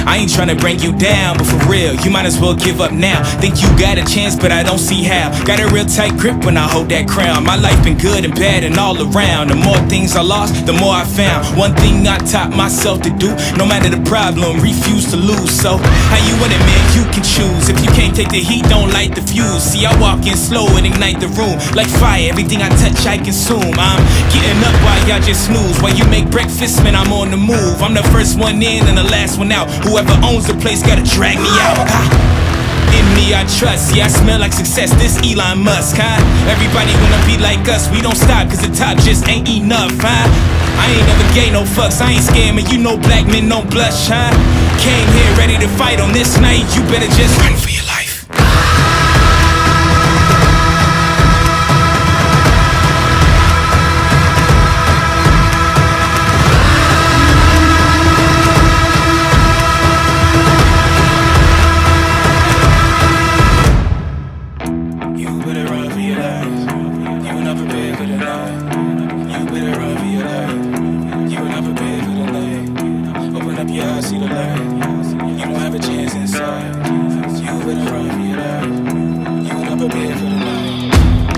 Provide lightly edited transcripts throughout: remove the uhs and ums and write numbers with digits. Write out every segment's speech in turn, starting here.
I ain't tryna bring you down, but for real, you might as well give up now. Think you got a chance, but I don't see how. Got a real tight grip when I hold that crown. My life been good and bad and all around. The more things I lost, the more I found. One thing I taught myself to do, no matter the problem, refuse to lose. So, how you want it, man? You can choose. If you can't take the heat, don't light the fuse. See, I walk in slow and ignite the room. Like fire, everything I touch, I consume. I'm getting up while y'all just snooze. While you make breakfast, man, I'm on the move. I'm the first one in and the last one out. Whoever owns the place gotta drag me out. In me I trust, yeah I smell like success, this Elon Musk, huh? Everybody wanna be like us, we don't stop cause the top just ain't enough, huh? I ain't never gave no fucks, I ain't scared, man, you know black men don't blush, huh? Came here ready to fight on this night, you better just run for your life.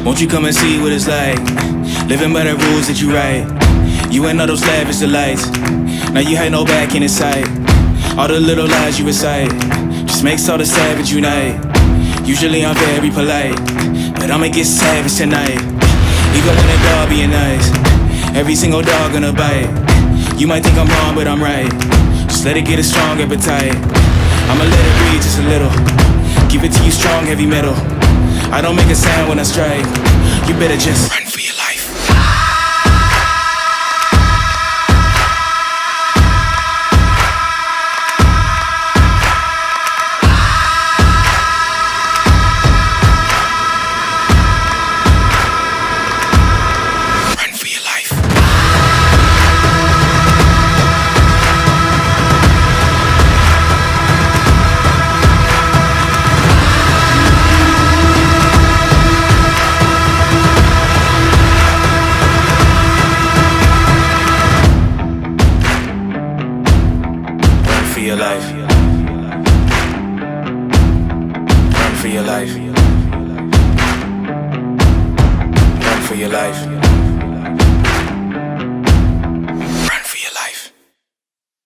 Won't you come and see what it's like, living by the rules that you write. You ain't know those lavish delights, now you had no back in sight. All the little lies you recite just makes all the savage unite. Usually I'm very polite, but I'ma get savage tonight. Even when a dog being nice, every single dog gonna bite. You might think I'm wrong, but I'm right. Just let it get a strong appetite. I'ma let it breathe just a little, give it to you strong, heavy metal. I don't make a sound when I strike, you better just run for your life. Run for your life. For your life. Run for your life. Run for your life.